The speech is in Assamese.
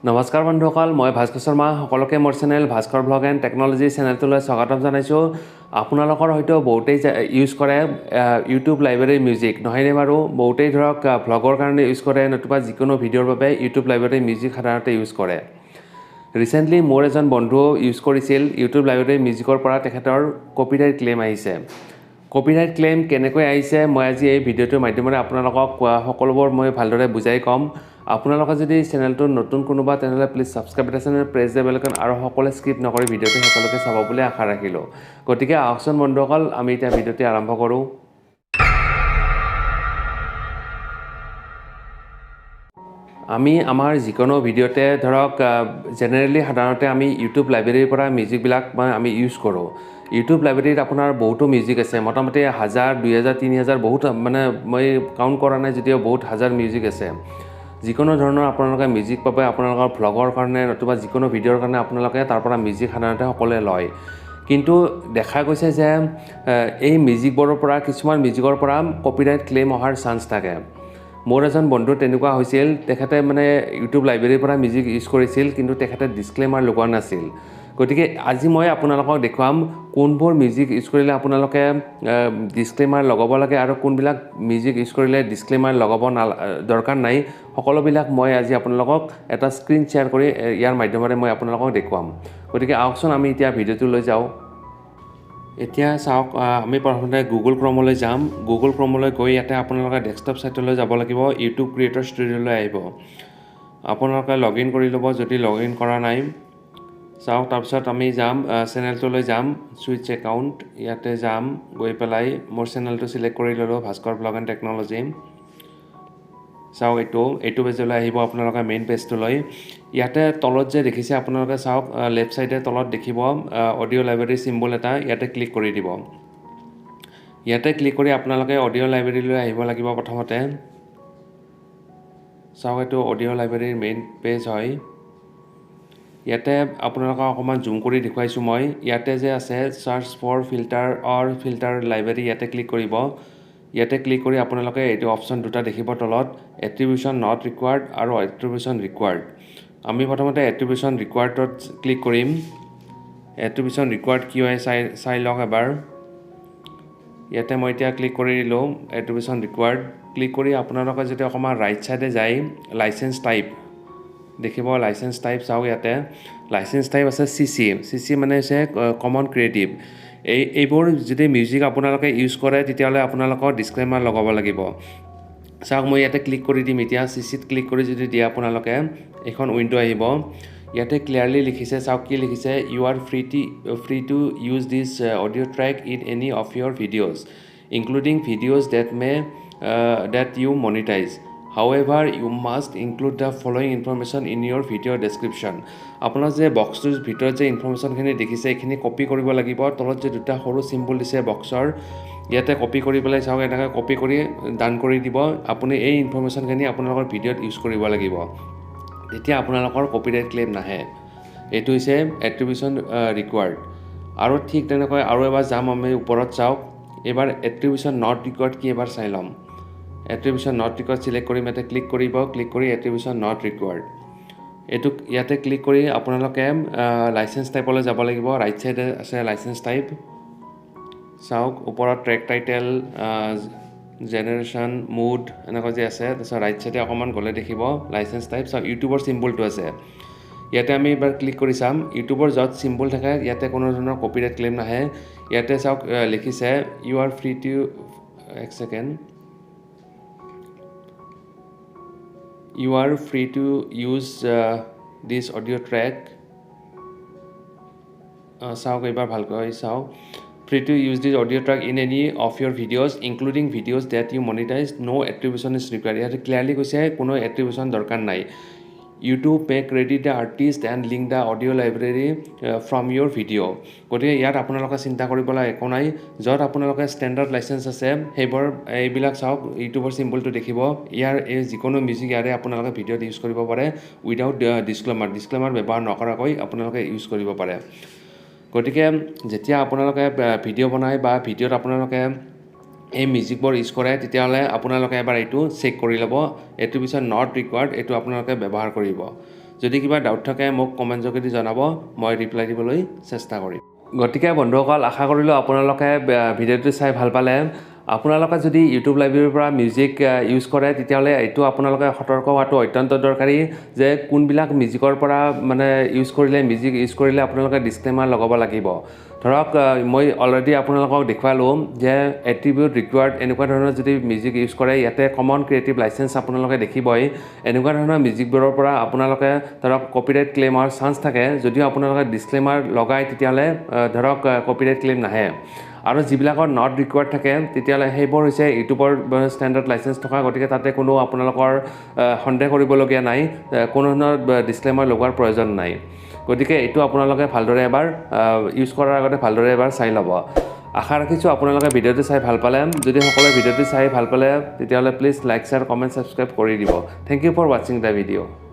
নমস্কাৰ বন্ধুসকল মই ভাস্কৰ শৰ্মা সকলোকে মোৰ channel Bhaskar blog and technology চেনেলটোলৈ স্বাগতম জনাইছোঁ আপোনালোকৰ হয়তো বহুতেই ইউজ কৰে ইউটিউব লাইব্ৰেৰী মিউজিক নহয়নে বাৰু বহুতেই ধৰক ব্লগৰ কাৰণে ইউজ কৰে নতুবা যিকোনো ভিডিঅ'ৰ বাবে ইউটিউব লাইব্ৰেৰী মিউজিক সাধাৰণতে ইউজ কৰে ৰিসেন্টলি মোৰ এজন বন্ধু ইউজ কৰিছিল ইউটিউব লাইব্ৰেৰী মিউজিকৰ পৰা তেখেতৰ কপিৰাইট ক্লেইম আহিছে কপিৰাইট ক্লেইম কেনেকৈ আহিছে মই আজি এই ভিডিঅ'টোৰ মাধ্যমেৰে আপোনালোকক সকলোবোৰ মই ভালদৰে বুজাই ক'ম আপোনালোকে যদি চেনেলটো নতুন কোনোবা তেনেহলে please subscribe button press the bell icon আৰু সকলো স্কিপ নকৰি ভিডিঅ'টো সকলোকে চাব বুলি আশা ৰাখিলো গতিকে আহকচোন বন্ধুসকল আমি এতিয়া ভিডিঅ'টো আৰম্ভ কৰোঁ আমি আমাৰ যিকোনো ভিডিঅ'তে ধৰক জেনাৰেলি সাধাৰণতে আমি ইউটিউব লাইব্ৰেৰীৰ পৰা মিউজিকবিলাক আমি ইউজ কৰোঁ ইউটিউব লাইব্ৰেৰীত আপোনাৰ বহুতো মিউজিক আছে মোটামুটি 1000 2000 3000 বহুত মানে মই কাউণ্ট কৰা নাই যদিও বহুত হাজাৰ মিউজিক আছে যিকোনো ধৰণৰ আপোনালোকে মিউজিক পাবে আপোনালোকৰ ভ্লগৰ কাৰণে নতুবা যিকোনো ভিডিঅ'ৰ কাৰণে আপোনালোকে তাৰ পৰা মিউজিক সাধাৰণতে সকলোৱে লয় কিন্তু দেখা গৈছে যে এই মিউজিকবোৰৰ পৰা কিছুমান মিউজিকৰ পৰা কপিৰাইট ক্লেইম অহাৰ চান্স থাকে মোৰ এজন বন্ধু তেনেকুৱা হৈছিল তেখেতে মানে ইউটিউব লাইব্ৰেৰীৰ পৰা মিউজিক ইউজ কৰিছিল কিন্তু তেখেতে ডিসক্লেমাৰ লগোৱা নাছিল গতিকে আজি মই আপোনালোকক দেখুৱাম কোনবোৰ মিউজিক ইউজ কৰিলে আপোনালোকে ডিসক্লেমাৰ লগাব লাগে আৰু কোনবিলাক মিউজিক ইউজ কৰিলে ডিসক্লেমাৰ লগাব দৰকাৰ নাই সকলোবিলাক মই আজি আপোনালোকক এটা স্ক্ৰীন শেয়াৰ কৰি ইয়াৰ মাধ্যমেৰে মই আপোনালোকক দেখুৱাম গতিকে আহকচোন আমি এতিয়া ভিডিঅ'টো লৈ যাওঁ এতিয়া চাওক আমি প্ৰথমতে গুগল ক্ৰমলৈ যাম গুগল ক্ৰমলৈ গৈ ইয়াতে আপোনালোকে ডেস্কটপ সাইটলৈ যাব লাগিব ইউটিউব ক্ৰিয়েটৰ ষ্টুডিঅ'লৈ আহিব আপোনালোকে লগইন কৰি ল'ব যদি লগইন কৰা নাই চাওক তাৰপিছত আমি যাম চেনেলটোলৈ যাম সুইচ একাউণ্ট ইয়াতে যাম গৈ পেলাই মোৰ চেনেলটো সিলেক্ট কৰি ল'লো ভাস্কৰ ব্লগ এণ্ড টেকনলজি চাওক এইটো পেজলৈ আহিব আপোনালোকে মেইন পেজটোলৈ ইয়াতে তলত যে দেখিছে আপোনালোকে চাওক লেফট সাইডে তলত দেখিব অডিও লাইব্ৰেৰী সিম্বল এটা ইয়াতে ক্লিক কৰি দিব ইয়াতে ক্লিক কৰি আপোনালোকে অডিও লাইব্ৰেৰীলৈ আহিব লাগিব প্ৰথমতে চাওক এইটো অডিও লাইব্ৰেৰীৰ মেইন পেজ হয় ইয়াতে আপোনালোকক অকমান জুম কৰি দেখুৱাইছো মই ইয়াতে যে আছে সাৰ্চ ফৰ ফিল্টাৰ লাইব্ৰেৰী ইয়াতে ক্লিক কৰিব ইয়াতে ক্লিক কৰি আপোনালোকে এইটো অপচন দুটা দেখিব তলত এট্ৰিবিউশন নট ৰিকোৱাৰ্ড আৰু এট্ৰিবিউশন ৰিকোৱাৰ্ড আমি প্ৰথমতে এট্ৰিবিউশন ৰিকোৱাৰ্ডত ক্লিক কৰিম এট্ৰিবিউশন ৰিকোৱাৰ্ড কি হয় চাই লওক এবাৰ ইয়াতে মই এতিয়া ক্লিক কৰি দিলোঁ এট্ৰিবিউশন ৰিকোৱাৰ্ড ক্লিক কৰি আপোনালোকে যদি অকমান ৰাইট সাইডে যায় লাইসেন্স টাইপ দেখিব লাইসেন্স টাইপ চাওক ইয়াতে লাইসেন্স টাইপ আছে সিসি মানে হৈছে কমন ক্ৰিয়েটিভ এইবোৰ যদি মিউজিক আপোনালোকে ইউজ কৰে তেতিয়াহ'লে আপোনালোকৰ ডিসক্লেমাৰ লগাব লাগিব চাওক মই ইয়াতে ক্লিক কৰি দিম এতিয়া সিসিত ক্লিক কৰি যদি দিয়া আপোনালোকে এখন উইন্ডো আহিব ইয়াতে ক্লিয়াৰলি লিখিছে চাওক কি লিখিছে you are free to use this audio track in any of your videos including videos that you monetize however you must include the following information in your video description আপোনাৰ যে বক্সটোৰ ভিতৰত যে ইনফৰমেশনখিনি দেখিছে এইখিনি কপি কৰিব লাগিব তলত যে দুটা সৰু সিম্বল দিছে বক্সৰ ইয়াতে কপি কৰি পেলাই চাওক এনেকৈ কপি কৰি ডান কৰি দিব আপুনি এই ইনফৰমেশনখিনি আপোনালোকৰ ভিডিঅ'ত ইউজ কৰিব লাগিব তেতিয়া আপোনালোকৰ কপিৰাইট ক্লেইম নাহে এইটো হৈছে এট্ৰিবিউশন ৰিকোৱাৰ্ড আৰু ঠিক তেনেকৈ আৰু এবাৰ যাম আমি ওপৰত চাওক এবাৰ এট্ৰিবিউশন নট ৰিকোৱাৰ্ড কি এবাৰ চাই ল'ম এট্ৰিবিউশন নট ৰিকোৱাৰ্ড সিলেক্ট কৰি ইয়াতে ক্লিক কৰিব ক্লিক কৰি এট্ৰিবিউশন নট ৰিকোৱাৰ্ড এইটো ইয়াতে ক্লিক কৰি আপোনালোকে লাইসেন্স টাইপলৈ যাব লাগিব ৰাইট সাইডে আছে লাইসেন্স টাইপ চাওক ওপৰত ট্ৰেক টাইটেল জেনাৰেশন মুড এনেকৈ যে আছে তাৰপিছত ৰাইট সাইডে অকমান গলে দেখিব লাইসেন্স টাইপ চাওক ইউটিউবৰ সিম্বলটো আছে ইয়াতে আমি এবাৰ ক্লিক কৰি চাম ইউটিউবৰ যত সিম্বল থাকে ইয়াতে কোনো ধৰণৰ কপিৰাইট ক্লেইম নাহে ইয়াতে চাওক লিখিছে ইউ আৰ ফ্ৰী টু এক second You are free to use this audio track. Sauk ebar bhalkoi sauk. Free to use this audio track in any of your videos, including videos that you monetize. No attribution is required. Here clearly koise kono attribution dorkar nai. YouTube may credit the artist and link the audio library from your video. গতিকে ইয়াত আপোনালোকে চিন্তা কৰিবলৈ একো নাই যত আপোনালোকে ষ্টেণ্ডাৰ্ড লাইসেন্স আছে হেবৰ এইবিলাক চাওক ইউটিউবৰ সিম্বলটো দেখিব ইয়াৰ এই যিকোনো মিউজিক ইয়াৰে আপোনালোকে ভিডিঅ'ত ইউজ কৰিব পাৰে উইদাউট ডিসক্লেমাৰ ব্যৱহাৰ নকৰাকৈ আপোনালোকে ইউজ কৰিব পাৰে গতিকে যেতিয়া আপোনালোকে ভিডিঅ' বনাই বা ভিডিঅ'ত আপোনালোকে এই মিউজিকবোৰ ইউজ কৰে তেতিয়াহলে আপোনালোকে এবাৰ এইটো চেক কৰি ল'ব এট্ৰিবিউশন নট ৰিকোৱাৰ্ড এইটো আপোনালোকে ব্যৱহাৰ কৰিব যদি কিবা ডাউট থাকে মোক কমেণ্ট যোগেদি জনাব মই ৰিপ্লাই দিবলৈ চেষ্টা কৰিম গতিকে বন্ধুসকল আশা কৰিলোঁ আপোনালোকে ভিডিঅ'টো চাই ভাল পালে আপোনালোকে যদি ইউটিউব লাইব্ৰেৰীৰ পৰা মিউজিক ইউজ কৰে তেতিয়াহ'লে এইটো আপোনালোকে সতৰ্ক হোৱাটো অত্যন্ত দৰকাৰী যে কোনবিলাক মিউজিকৰ পৰা মানে মিউজিক ইউজ কৰিলে আপোনালোকে ডিসক্লেমাৰ লগাব লাগিব ধৰক মই অলৰেডি আপোনালোকক দেখুৱালোঁ যে এট্ৰিবিউট ৰিকুৱাৰ্ড এনেকুৱা ধৰণৰ যদি মিউজিক ইউজ কৰে ইয়াতে কমন ক্ৰিয়েটিভ লাইসেন্স আপোনালোকে দেখিবই এনেকুৱা ধৰণৰ মিউজিকবোৰৰ পৰা আপোনালোকে ধৰক কপিৰাইট ক্লেইমৰ চান্স থাকে যদিও আপোনালোকে ডিসক্লেমাৰ লগায় তেতিয়াহ'লে ধৰক কপিৰাইট ক্লেইম নাহে আৰু যিবিলাকৰ নট ৰিকুৱাৰ্ড থাকে তেতিয়াহ'লে সেইবোৰ হৈছে ইউটিউবৰ ষ্টেণ্ডাৰ্ড লাইসেন্স থকা গতিকে তাতে কোনো আপোনালোকৰ সন্দেহ কৰিবলগীয়া নাই কোনো ধৰণৰ ডিসক্লেমাৰ লগোৱাৰ প্ৰয়োজন নাই গতিকে এইটো আপোনালোকে ভালদৰে এবাৰ ইউজ কৰাৰ আগতে ভালদৰে এবাৰ চাই ল'ব আশা ৰাখিছোঁ আপোনালোকে ভিডিঅ'টো চাই ভাল পালে যদি সকলোৱে ভিডিঅ'টো চাই ভাল পালে তেতিয়াহ'লে please like share comment subscribe কৰি দিব থেংক ইউ ফৰ ৱাচিং দ্য ভিডিঅ'